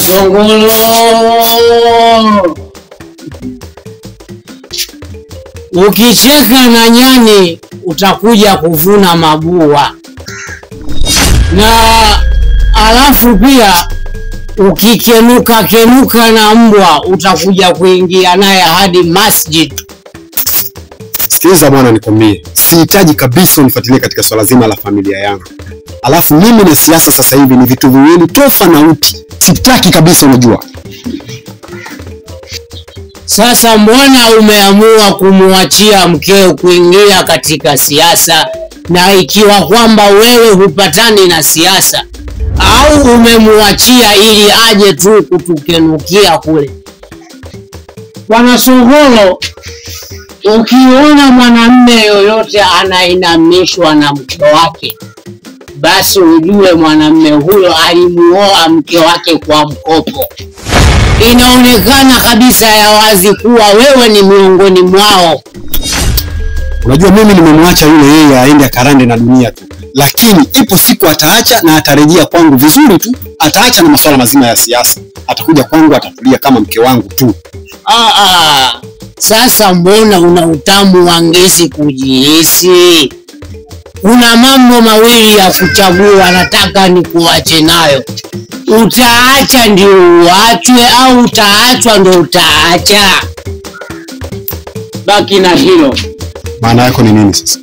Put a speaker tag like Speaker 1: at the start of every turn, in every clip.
Speaker 1: Songolo. Ukicheka na nyani utakuja kuvuna mabua. Na alafu pia ukikenuka na mbwa utakuja kuingia naye hadi masjid.
Speaker 2: Sikiliza bwana nikwambie, sihitaji kabisa unifuatilie katika swala zima la familia yangu. Alafu mimi na siasa sasa hivi ni vitu viwili tofauti. Sitaki kabisa unajua.
Speaker 1: Sasa mbona umeamua kumwachia mkeo kuingia katika siasa, na ikiwa kwamba wewe hupatani na siasa, au umemwachia ili aje tu kutukenukia kule? Bwana Songolo, ukiona mwanamume yoyote anainamishwa na mke wake, basi ujue mwanamume huyo alimuoa mke wake kwa mkopo. Inaonekana kabisa ya wazi kuwa wewe ni miongoni mwao.
Speaker 2: Unajua mimi nimemwacha yule yeye aende akarande na dunia tu. Lakini ipo siku ataacha na atarejea kwangu vizuri tu. Ataacha na masuala mazima ya siasa. Atakuja kwangu atatulia kama mke wangu tu.
Speaker 1: Sasa mbona una utamu wa ngezi kujihisi? Kuna mambo mawili ya kuchagua, nataka nikuache nayo. Utaacha ndio uachwe au utaachwa ndio utaacha? Baki na hilo.
Speaker 2: Maana yako ni nini sasa?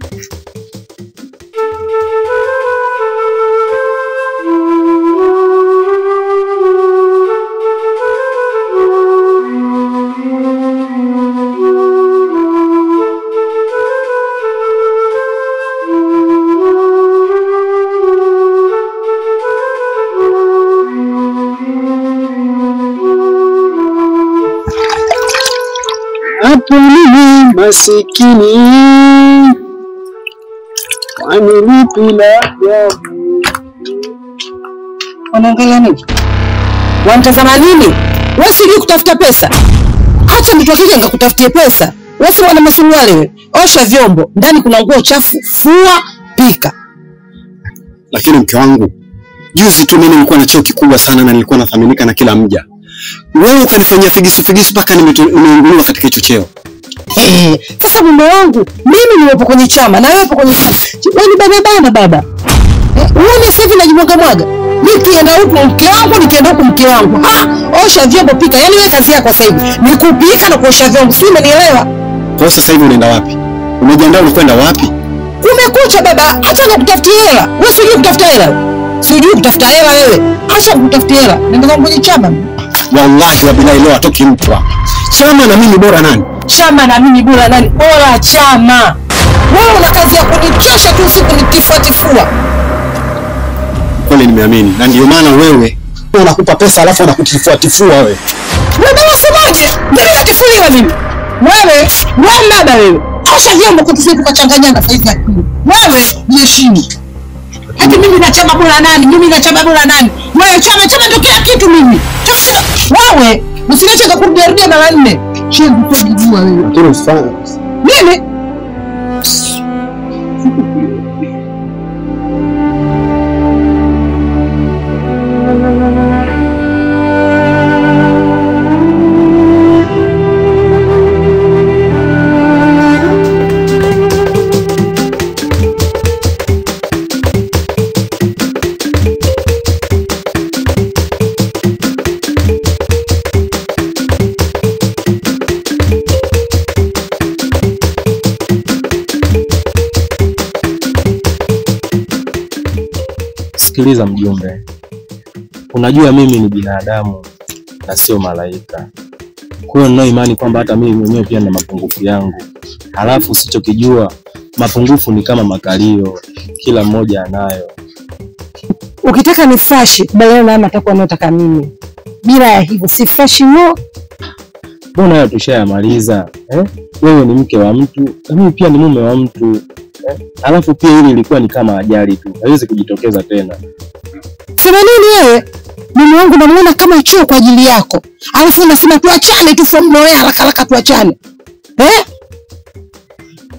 Speaker 2: Hapo mimi masikini wanilipi la jabu.
Speaker 3: Wanaangalia nini? Wanatazama nini? Wewe sijui kutafuta pesa. Acha mtu akija ngakutafutie pesa. Wewe si wana masuruali wewe. Osha vyombo, ndani kuna nguo chafu, fua, pika.
Speaker 2: Lakini mke wangu, juzi tu mimi nilikuwa na cheo kikubwa sana na nilikuwa nathaminika na kila mja. Wewe ukanifanyia figisu paka nimeunguliwa katika hicho cheo.
Speaker 3: Sasa mume wangu, mimi niwepo kwenye chama na wewe upo kwenye chama. Wewe ni bana baba. Wewe sasa hivi unajimwaga. Nikienda huko mke wangu, nikienda huko mke wangu. Osha vyombo, pika. Yaani wewe kazi yako sasa hivi ni kupika na kuosha vyombo. Si umenielewa?
Speaker 2: Kwa sasa hivi unaenda wapi? Umejiandaa unakwenda wapi?
Speaker 3: Kumekucha baba, acha nikutafutie hela. Wewe sijui kutafuta hela. Sijui kutafuta hela wewe. Acha kutafutia hela. Nenda kwenye chama.
Speaker 2: Wallahi wa billahi leo atoki mtu hapa. Chama na mimi bora nani?
Speaker 3: Chama na mimi bora nani? Bora chama. Wewe una kazi ya kunichosha tu usiku nikifuatifua.
Speaker 2: Kweli nimeamini. Na ndio maana wewe unakupa pesa alafu anakutifua wewe.
Speaker 3: Wewe unasemaje? Mimi natifuliwa mimi. Wewe baba wewe. Osha vyombo kutusiku kachanganyana sasa hivi. Wewe jiheshimu. Hadi mimi na chama bora nani? Mimi na chama bora nani? Wewe chama ndio kila kitu mimi. Tafsiri wewe usiache kukurudia mara 4. Shie kujua wewe.
Speaker 2: Lakini usifanye.
Speaker 3: Mimi
Speaker 4: Sikiliza mjumbe, unajua mimi ni binadamu na sio malaika. Kwa hiyo nina imani kwamba hata mimi mwenyewe pia na mapungufu yangu. Halafu usichokijua, mapungufu ni kama makalio, kila mmoja anayo.
Speaker 3: ukitaka ni fresh, kubaliana na mama atakuwa anataka mimi. Bila ya hivyo si fresh no.
Speaker 4: Mbona hayo tushayamaliza? Wewe ni mke wa mtu, na mimi pia ni mume wa mtu. Alafu pia hili ilikuwa ni kama ajali tu, haiwezi kujitokeza tena.
Speaker 3: Sema nini wewe? Mume wangu namuona kama chuo kwa ajili yako. Alafu unasema tuachane tu from nowhere, haraka tuachane.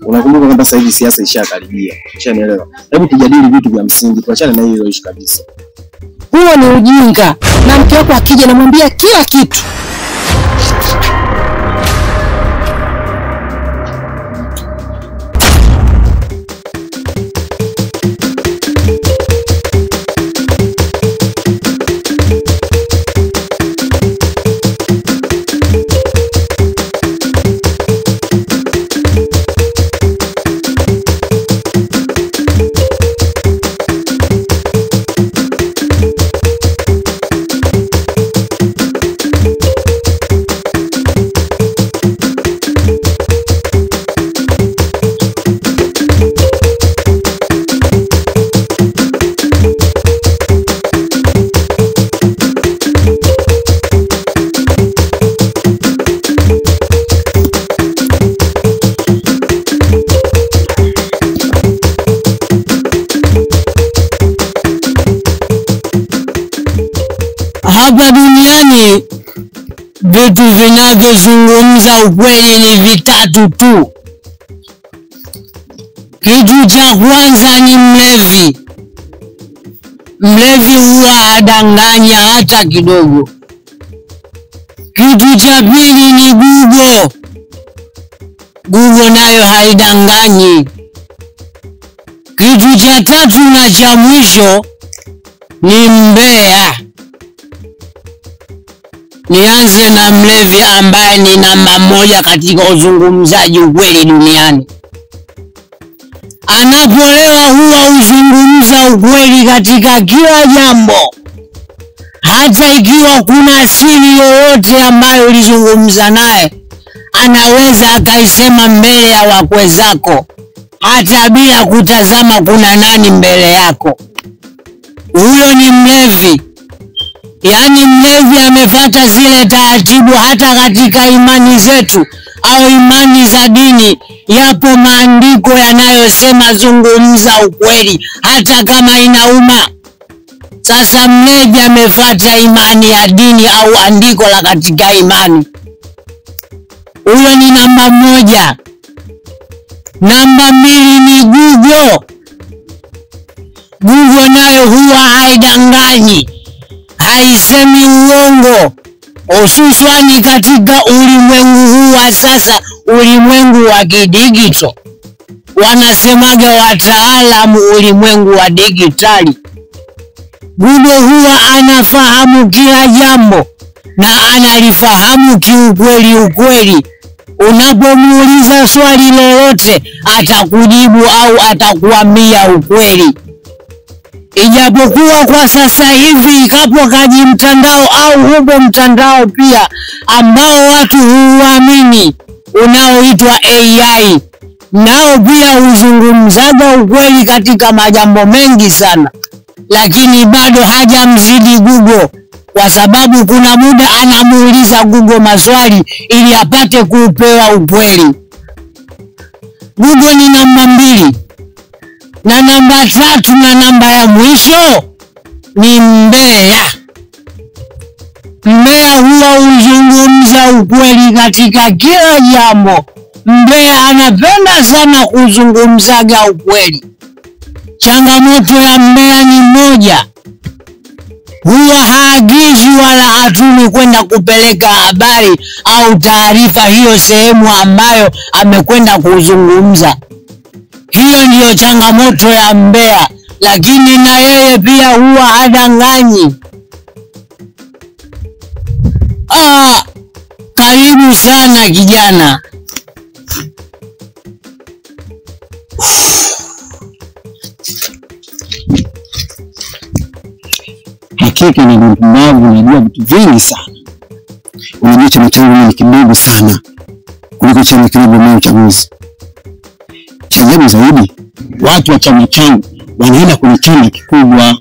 Speaker 4: Unakumbuka kwamba sasa hivi siasa ishakaribia. Ushanielewa? Hebu tujadili vitu vya msingi, tuachane na hiyo issue kabisa.
Speaker 3: Huo ni ujinga. Na mke wako akija namwambia kila kitu.
Speaker 1: Hapa duniani vitu vinavyozungumza ukweli ni vitatu tu. Kitu cha kwanza ni mlevi. Mlevi huwa hadanganya hata kidogo. Kitu cha pili ni Google. Google nayo haidanganyi. Kitu cha tatu na cha mwisho ni mbea. Nianze na mlevi ambaye ni namba moja katika uzungumzaji ukweli duniani. Anapolewa huwa uzungumza ukweli katika kila jambo. Hata ikiwa kuna siri yoyote ambayo ulizungumza naye, anaweza akaisema mbele ya wakwe zako, hata bila kutazama kuna nani mbele yako. Huyo ni mlevi. Yaani mlevi amefuata zile taratibu. Hata katika imani zetu au imani za dini yapo maandiko yanayosema zungumza ukweli hata kama inauma. Sasa mlevi amefuata imani ya dini au andiko la katika imani. Huyo ni namba moja. Namba mbili ni Google. Google nayo huwa haidanganyi, haisemi uongo, hususani katika ulimwengu huu wa sasa, ulimwengu wa kidigito. Wanasemaga wataalamu ulimwengu wa digitali. Google huwa anafahamu kila jambo na analifahamu kiukweli ukweli. Unapomuuliza swali lolote atakujibu au atakuambia ukweli. Ijapokuwa kwa sasa hivi ikapo kaji mtandao au huko mtandao pia ambao watu huamini unaoitwa AI, nao pia huzungumzaga ukweli katika majambo mengi sana, lakini bado hajamzidi Google, kwa sababu kuna muda anamuuliza Google maswali ili apate kupewa ukweli. Google ni namba mbili. Na namba tatu na namba ya mwisho ni mbea. Mbea huwa uzungumza ukweli katika kila jambo. Mbea anapenda sana kuzungumzaga ukweli. Changamoto ya mbea ni moja. Huwa haagizwi wala hatumi kwenda kupeleka habari au taarifa hiyo sehemu ambayo amekwenda kuzungumza. Hiyo ndiyo changamoto ya mbea, lakini na yeye pia huwa hadanganyi. Karibu sana kijana.
Speaker 2: Hakika ni mpumbavu, unajua vitu vingi sana. Unajua chama changu ni kidogo sana kuliko chama kinachogombea uchaguzi. Cha ajabu zaidi, watu wa chama changu wanaenda kwenye chama kikubwa.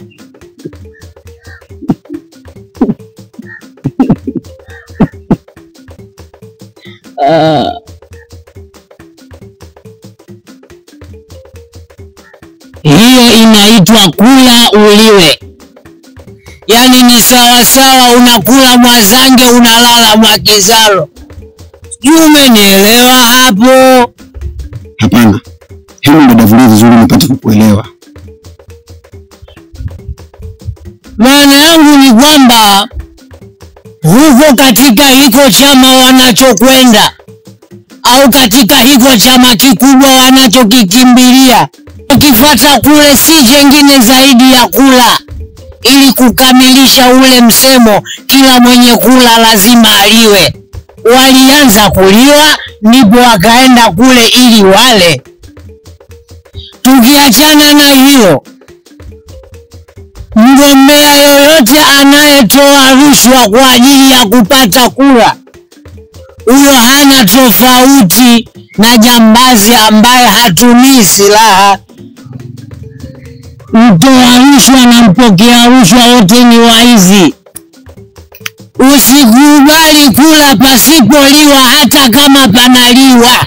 Speaker 1: Hiyo inaitwa kula uliwe. Yaani ni sawa sawa unakula Mwazange unalala Mwakizaro. Sijui umenielewa hapo?
Speaker 2: Hapana, hebu ndadavulie vizuri nipate kukuelewa.
Speaker 1: Maana yangu ni kwamba huko katika hiko chama wanachokwenda au katika hiko chama kikubwa wanachokikimbilia, ukifuata kule si jengine zaidi ya kula, ili kukamilisha ule msemo kila mwenye kula lazima aliwe. Walianza kuliwa ndipo wakaenda kule ili wale. Tukiachana na hiyo, mgombea yoyote anayetoa rushwa kwa ajili ya kupata kura, huyo hana tofauti na jambazi ambaye hatumii silaha. Mtoa rushwa na mpokea rushwa wote ni waizi. Usikubali kula pasipoliwa hata kama panaliwa.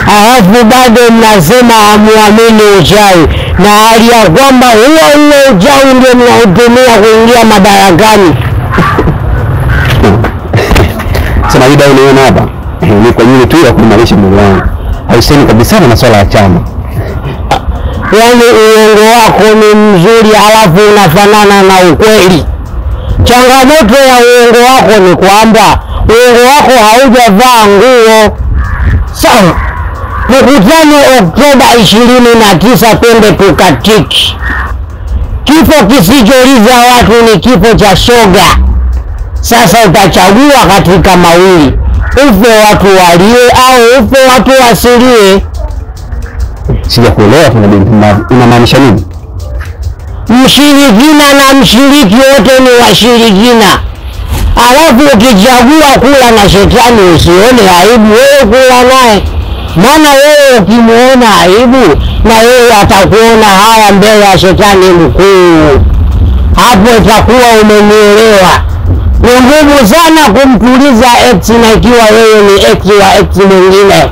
Speaker 5: Alafu bado mnasema hamuamini uchawi, na hali ya kwamba huo uchawi ndio mnautumia kuingia madarakani.
Speaker 2: Sasa hii dawa unaona hapa ni kwa ajili tu ya kuimarisha mwili wangu, hausemi kabisa na masuala ya chama.
Speaker 5: Yaani uongo wako ni mzuri halafu unafanana na ukweli. Changamoto ya uongo wako ni kwamba uongo wako haujavaa nguo. Sawa, mkutano Oktoba 29 twende tukatiki. Kifo kisicholiza watu ni kifo cha shoga. Sasa utachagua katika mawili, ufe watu walie au ufe watu wasilie.
Speaker 2: Sijakuelewa unamaanisha nini?
Speaker 5: Mshirikina na mshiriki wote ni washirikina. Alafu ukichagua kula na shetani usione aibu wewe kula naye. Maana wewe ukimuona aibu na wewe atakuona haya mbele ya shetani mkuu. Hapo itakuwa umenielewa. Ni ngumu sana kumtuliza ex na ikiwa wewe ni ex wa ex mwingine.